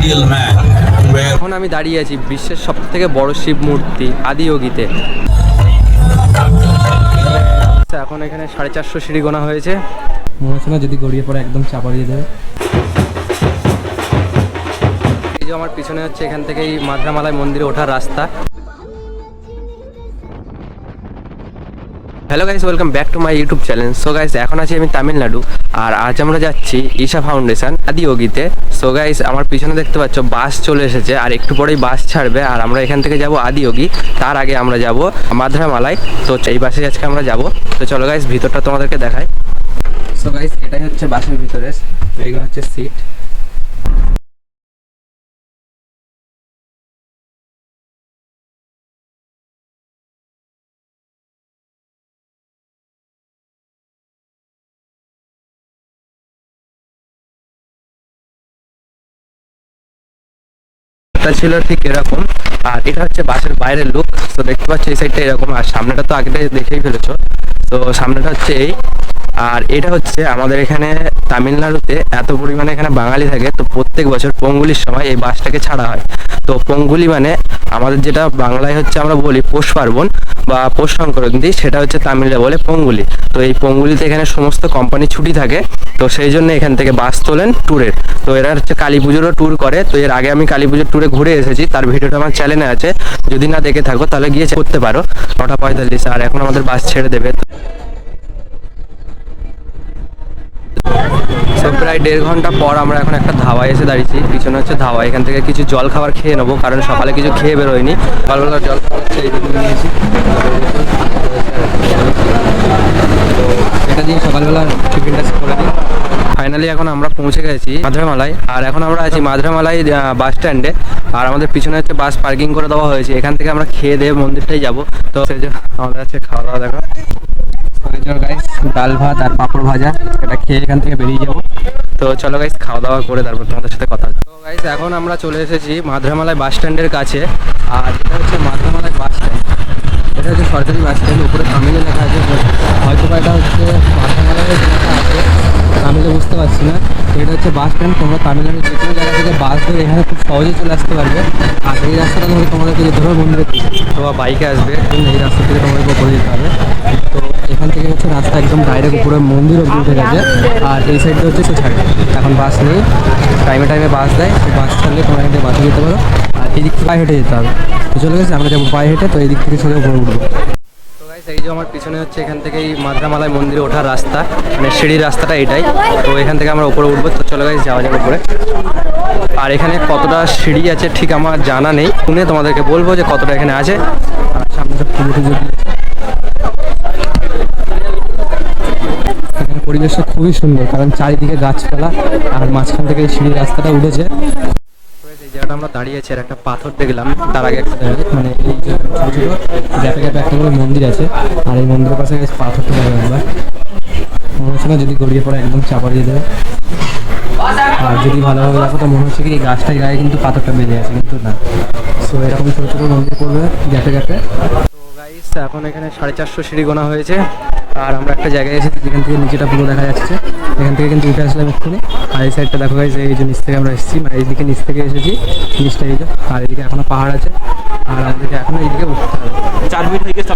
ideal man where এখন আমি দাঁড়িয়ে আছি বিশ্বের সবথেকে বড় শিব মূর্তি আদিয়োগীতে। এখন এখানে 450 সিঁড়ি গোনা হয়েছে, মনে হচ্ছে না যদি গড়িয়ে পড়ে একদম চাপা দিয়ে দেবে। এই যে আমার পিছনে হচ্ছে এখান থেকেই মাদ্রামালাই মন্দিরে ওঠার রাস্তা। Hello guys, welcome back to my YouTube channel. So guys, এখন আছি আমি তামিলনাড়ু, আর আজ আমরা যাচ্ছি ঈশা ফাউন্ডেশন আদিয়োগীতে। সো গাইস, আমার পিছনে দেখতে পাচ্ছ বাস চলে এসেছে, আর একটু পরেই বাস ছাড়বে, আর আমরা এখান থেকে যাব আদিয়োগী। তার আগে আমরা যাব মাদ্রামালাই। তো এই বাসে আজকে আমরা যাব। তো চলো গাইস, ভিতরটা তোমাদেরকে দেখাই। সো গাইস, এটাই হচ্ছে বাসের ভিতরে, এইগুলো হচ্ছে সিট। ছিল ঠিক এরকম, আর এটা হচ্ছে বাসের বাইরের লুক। তো দেখতে পাচ্ছ এই সাইডটা এরকম, আর সামনেটা তো আগে দেখেই ফেলেছো। তো সামনেটা হচ্ছে এই, আর এটা হচ্ছে আমাদের এখানে তামিলনাড়ুতে এত পরিমাণে এখানে বাঙালি থাকে, তো প্রত্যেক বছর পঙ্গুলির সময় এই বাসটাকে ছাড়া হয়। তো পঙ্গুলি মানে আমাদের যেটা বাংলায় হচ্ছে আমরা বলি পৌষ পার্বণ বা পৌষ সংক্রান্তি, সেটা হচ্ছে তামিলরা বলে পঙ্গুলি। তো এই পঙ্গুলিতে এখানে সমস্ত কোম্পানি ছুটি থাকে, তো সেই জন্য এখান থেকে বাস তোলেন ট্যুরের। তো এরা হচ্ছে কালী পুজোরও ট্যুর করে। তো এর আগে আমি কালী পুজোর ট্যুরে ঘুরে এসেছি, তার ভিডিওটা আমার চ্যানেলে আছে, যদি না দেখে থাকো তাহলে গিয়ে করতে পারো। 9:45, আর এখন আমাদের বাস ছেড়ে দেবে। তো প্রায় 1.5 ঘন্টা পর আমরা এখন একটা ধাবায় এসে দাঁড়িয়েছি। পিছনে হচ্ছে ধাবা, এখান থেকে কিছু জল খাবার খেয়ে নেবো, কারণ সকালে কিছু খেয়ে বেরোয়নি। সকালবেলা জল খাবার হচ্ছে এইটুকু নিয়েছি, তো এটা দিয়ে সকালবেলা টিফিনটা করে দিই। ফাইনালি এখন আমরা পৌঁছে গেছি মাদ্রামালাই, আর এখন আমরা আছি মাদ্রামালাই বাস স্ট্যান্ডে, আর আমাদের পিছনে হচ্ছে বাস পার্কিং করে দেওয়া হয়েছে। এখান থেকে আমরা খেয়ে দিয়ে মন্দিরটাই যাবো। তো সেই যে আমাদের আছে খাওয়া দাওয়া দেখা, গাইস ডাল ভাত আর পাঁপড় ভাজা, এটা খেয়ে এখান থেকে বেরিয়ে যাবো। তো চলো গাইস, খাওয়া দাওয়া করে তারপর তোমাদের সাথে কথা হচ্ছে। তো গাইস, এখন আমরা চলে এসেছি মাদ্রামালাই বাস স্ট্যান্ডের কাছে, আর এটা হচ্ছে মাদ্রামালাই বাস স্ট্যান্ড। এটা হচ্ছে সরকারি বাস স্ট্যান্ড, উপরে তামিলে লেখা আছে, হয়তো বা এটা হচ্ছে মাদ্রামালাইয়ের লেখা আছে, তামিলে বুঝতে পারছি না। এটা হচ্ছে বাস স্ট্যান্ড, তোমরা তামিলনাড়ুর যে কোনো জায়গা থেকে বাস ধরে এখানে খুব সহজেই চলে আসতে পারবে। আর এই রাস্তাটা ধরে তোমাদেরকে যেতে হবে মন্দিরের দিকে, তো বাইকে আসবে, এই রাস্তা থেকে তোমাদেরকে উপরে যেতে হবে। তো এখান থেকে হচ্ছে রাস্তা একদম ডাইরেক্ট উপরে মন্দির অবধি উঠে গেছে, আর এই সাইডটা হচ্ছে সে ছাড়ে। এখন বাস নেই, টাইমে টাইমে বাস দেয়, তো বাস ছাড়লে তোমরা এখান থেকে বাসে যেতে পারো। আর এই দিক থেকে পায়ে হেঁটে যেতে হবে। তো চলে গেছে, আমরা যাবো পায়ে হেঁটে, তো এই দিক থেকে সোজা উপরে উঠবো। এই যে আমার পিছনে হচ্ছে এখান থেকেই মাদ্রামালাই মন্দিরে ওঠার রাস্তা, মানে সিঁড়ির রাস্তাটা এটাই। তো এখান থেকে আমরা উপরে উঠবো। তো চলো গাইস, যাওয়া যাবে উপরে। আর এখানে কতটা সিঁড়ি আছে ঠিক আমার জানা নেই, শুনে তোমাদেরকে বলবো যে কতটা এখানে আছে। আর সামনে সব পুজো টুজো দিয়েছে, এখানে পরিবেশটা খুবই সুন্দর, কারণ চারিদিকে গাছপালা, আর মাঝখান থেকে এই সিঁড়ির রাস্তাটা উঠেছে। এই জায়গাটা আমরা দাঁড়িয়ে আছি, আর একটা পাথর দেখলাম, তার আগে একটা মানে এই যে ছোটো ছোটো গ্যাপে গ্যাপে একটা করে মন্দির আছে, আর এই মন্দিরের পাশে পাথরটা দেখলাম আমরা, মনে হচ্ছে না যদি গড়িয়ে পড়ে একদম চাপা দিয়ে দেবে। আর যদি ভালোভাবে দেখো তো মনে হচ্ছে কি এই গাছটার গায়ে কিন্তু পাথরটা বেঁধে আছে, কিন্তু না। সো এরকম ছোটো ছোটো মন্দির করবে গ্যাপে গ্যাপে। তো গাইস, এখন এখানে 450 সিঁড়ি গোনা হয়েছে, আর আমরা একটা জায়গায় এসেছি যেখান থেকে নিচেটা পুরো দেখা যাচ্ছে। এখান থেকে কিন্তু উঠে আসলাম এক্ষুনি, আর এই সাইডটা দেখো গাইস, এই যে নিচ থেকে আমরা এসেছি, মানে এইদিকে নিচ থেকে এসেছি, নিচটা এই যে, আর এইদিকে এখনো পাহাড় আছে, আর আমাদেরকে এখনো এইদিকে উঠতে হবে। 4 মিনিট হয়ে গেছে,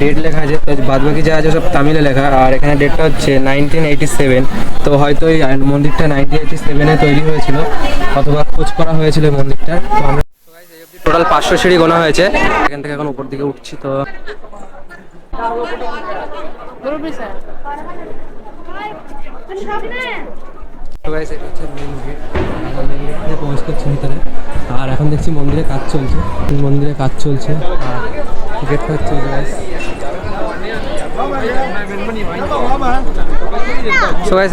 ডেট লেখা আছে, তো বাদ বাকি যা আছে সব তামিলে লেখা, আর এখানে ডেটটা হচ্ছে 1987। তো হয়তো এই মন্দিরটা 1987-এ তৈরি হয়েছিল, অথবা খোঁজ করা হয়েছিল এই মন্দিরটার। তো আমরা টোটাল 500 সিঁড়ি গোনা হয়েছে, এখান থেকে এখন উপর দিকে উঠছি। তো প্রবেশ করছি ভিতরে, আর এখন দেখছি মন্দিরে কাজ চলছে, আর গেটটা হচ্ছে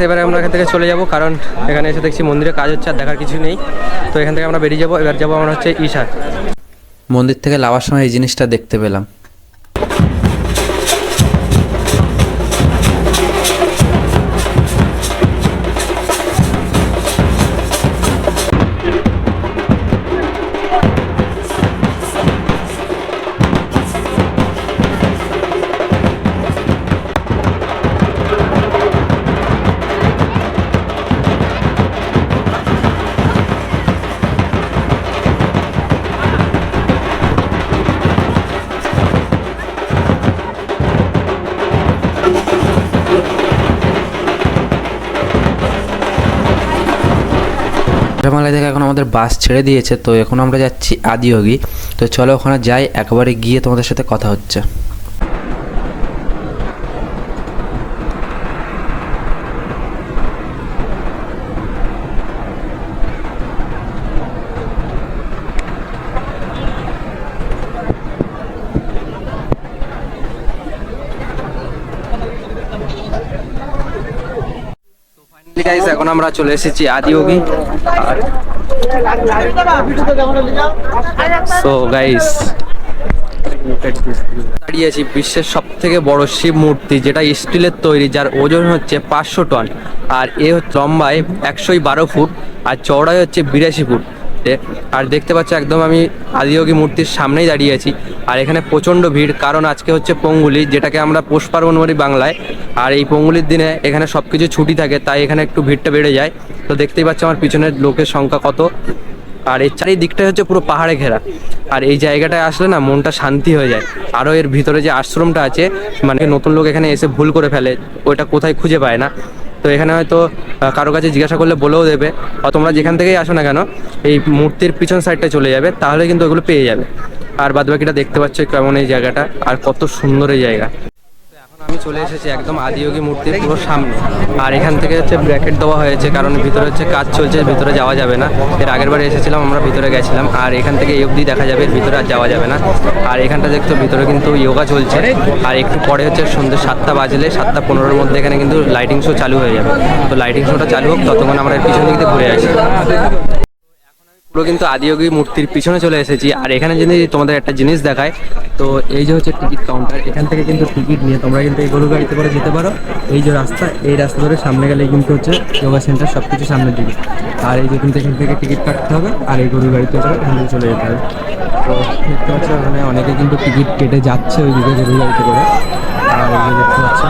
এবারে আমরা এখান থেকে চলে যাব, কারণ এখানে এসে দেখছি মন্দিরে কাজ হচ্ছে, আর দেখার কিছু নেই। তো এখান থেকে আমরা বেরিয়ে যাবো। এবার যাবো আমরা হচ্ছে ঈশা মন্দির থেকে লাভার সময় এই জিনিসটা দেখতে পেলাম। মাধবমালাই থেকে এখন আমাদের বাস ছেড়ে দিয়েছে, তো এখন আমরা যাচ্ছি আদিয়োগী। তো চলো ওখানে যাই, একবারে গিয়ে তোমাদের সাথে কথা হচ্ছে। গাইস এখন আমরা চলে এসেছি আদিয়োগী। সো গাইস দাঁড়িয়েছি বিশ্বের সব থেকে বড় শিব মূর্তি, যেটা স্টিলের তৈরি, যার ওজন হচ্ছে 500 টন। আর এ হচ্ছে লম্বায় 112 ফুট আর চওড়ায় হচ্ছে 82 ফুট। আর দেখতে পাচ্ছ একদম আমি আদিয়োগী মূর্তির সামনেই দাঁড়িয়ে আছি। আর এখানে প্রচণ্ড ভিড়, কারণ আজকে হচ্ছে পঙ্গুলি, যেটাকে আমরা পৌষ পার্বণ বলি বাংলায়। আর এই পঙ্গুলির দিনে এখানে সব কিছু ছুটি থাকে, তাই এখানে একটু ভিড়টা বেড়ে যায়। তো দেখতেই পাচ্ছ আমার পিছনের লোকের সংখ্যা কত। আর এই চারিদিকটা হচ্ছে পুরো পাহাড়ে ঘেরা। আর এই জায়গাটায় আসলে না মনটা শান্তি হয়ে যায়। আরও এর ভিতরে যে আশ্রমটা আছে, মানে নতুন লোক এখানে এসে ভুল করে ফেলে, ওইটা কোথায় খুঁজে পায় না। তো এখানে হয়তো কারো কাছে জিজ্ঞাসা করলে বলেও দেবে, আর তোমরা যেখান থেকেই আসো না কেন এই মূর্তির পিছন সাইডটা চলে যাবে, তাহলে কিন্তু ওগুলো পেয়ে যাবে। আর বাদবাকিটা দেখতে পাচ্ছ কেমন এই জায়গাটা, আর কত সুন্দর এই জায়গা। আমি চলে এসেছি একদম আদিয়োগী মূর্তির পুরো সামনে। আর এখান থেকে হচ্ছে ব্র্যাকেট দেওয়া হয়েছে, কারণ ভিতরে হচ্ছে কাজ চলছে, ভিতরে যাওয়া যাবে না। এর আগের বার এসেছিলাম আমরা, ভিতরে গেছিলাম। আর এখান থেকে এই অবধি দেখা যাবে, এর ভিতরে আর যাওয়া যাবে না। আর এখানটা দেখতো ভিতরে কিন্তু যোগা চলছে। আর একটু পরে হচ্ছে সন্ধ্যে 7টা বাজলে 7:15-র মধ্যে এখানে কিন্তু লাইটিং শো চালু হয়ে যাবে। তো লাইটিং শোটা চালু হোক, ততক্ষণ আমরা এর পিছন দিক দিয়ে ঘুরে আসি। পুরো কিন্তু আদিয়োগী মূর্তির পিছনে চলে এসেছি। আর এখানে যদি তোমাদের একটা জিনিস দেখায়, তো এই যে হচ্ছে টিকিট কাউন্টার, এখান থেকে কিন্তু টিকিট নিয়ে তোমরা কিন্তু এই গরু গাড়িতে করে যেতে পারো। এই যে রাস্তা, এই রাস্তা ধরে সামনে গেলেই কিন্তু হচ্ছে যোগা সেন্টার, সব কিছু সামনের দিকে। আর এই যে কিন্তু এখান থেকে টিকিট কাটতে হবে, আর এই গরু গাড়িতে করে এখান থেকে চলে যেতে হবে। তো দেখতে পাচ্ছ ওখানে অনেকে কিন্তু টিকিট কেটে যাচ্ছে ওই দিকে গরু গাড়িতে করে। আর এই যে দেখতে পাচ্ছ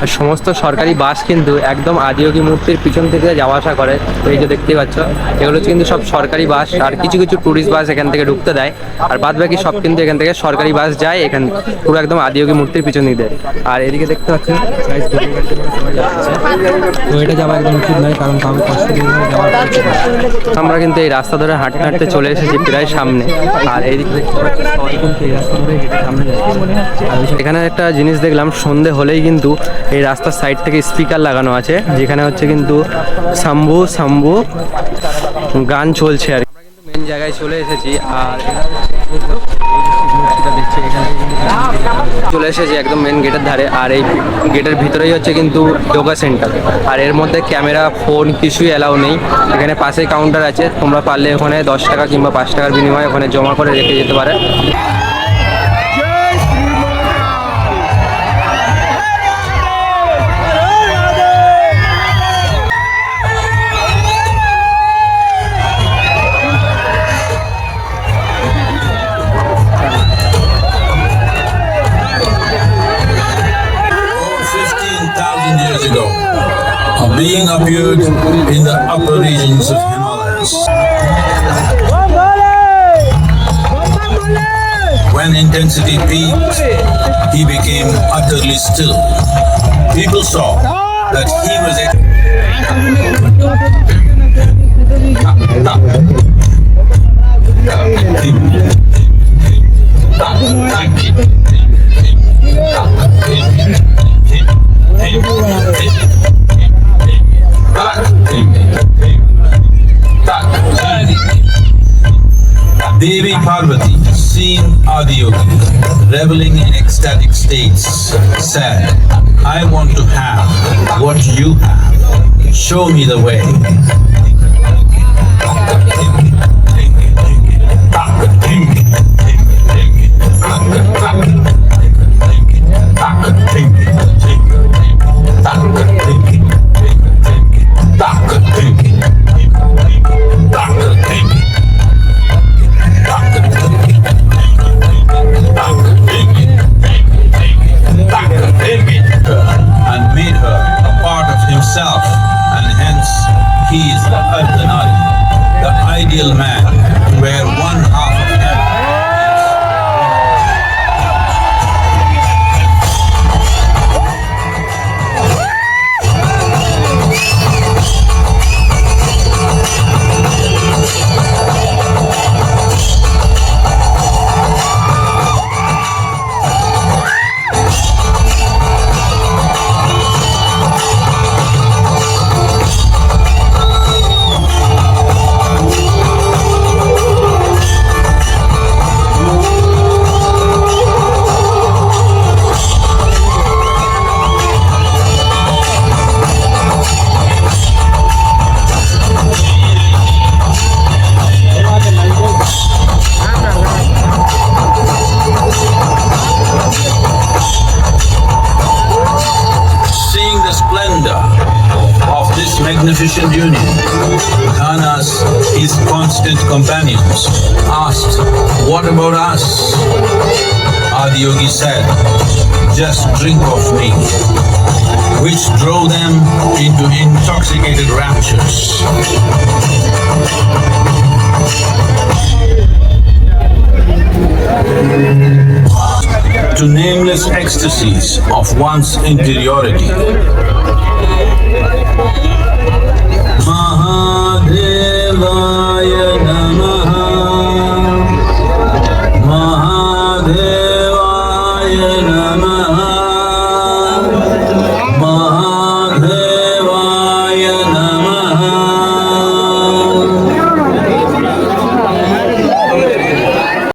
আর সমস্ত সরকারি বাস কিন্তু একদম আদিয়োগী মূর্তির পিছন থেকে যাওয়া আসা করে। তো এই যে দেখতেই পাচ্ছ এগুলো হচ্ছে কিন্তু সব সরকারি বাস। আর কিছু কিছু টুরিস্ট বাস এখান থেকে ঢুকতে দেয়, আর বাদ বাকি সব কিন্তু এখান থেকে সরকারি বাস যায় এখান পুরো একদম আদিয়োগী মূর্তির পিছন দিকে। আর এদিকে দেখতে পাচ্ছেন তো এটা যাওয়া একদম উচিত নয়, কারণ কারো কষ্ট দিয়ে আমরা কিন্তু এই রাস্তা ধরে হাঁটতে হাঁটতে চলে এসেছি প্রায় সামনে। আর এইদিকে দেখতে পাচ্ছি সবাই কিন্তু এই রাস্তা ধরে হেঁটে সামনে যাচ্ছে। আর এখানে একটা জিনিস দেখলাম, সন্ধে হলেই কিন্তু এই রাস্তার সাইড থেকে স্পিকার লাগানো আছে, যেখানে হচ্ছে কিন্তু শম্ভু শম্ভু গান চলছে। আর আমরা কিন্তু মেন জায়গায় চলে এসেছি। আর চলে এসেছি একদম মেন গেটের ধারে। আর এই গেটের ভিতরেই হচ্ছে কিন্তু যোগা সেন্টার। আর এর মধ্যে ক্যামেরা, ফোন কিছুই অ্যালাউ নেই। এখানে পাশে কাউন্টার আছে, তোমরা পারলে ওখানে 10 টাকা কিংবা 5 টাকার বিনিময়ে ওখানে জমা করে রেখে যেতে পারে। Being appeared in the upper regions of Himalayas. When intensity peaked, he became utterly still. People saw that he was Devi Parvati, seeing Adiyogi reveling in ecstatic states, said, I want to have what you have. Show me the way. And made her a part of himself, and hence he is the Ardhanari, the ideal man. ancient union, Khanas, his constant companions, asked, "What about us?" Adiyogi said, "Just drink of me," which drove them into intoxicated raptures. To nameless ecstasies of one's interiority. Mahadeva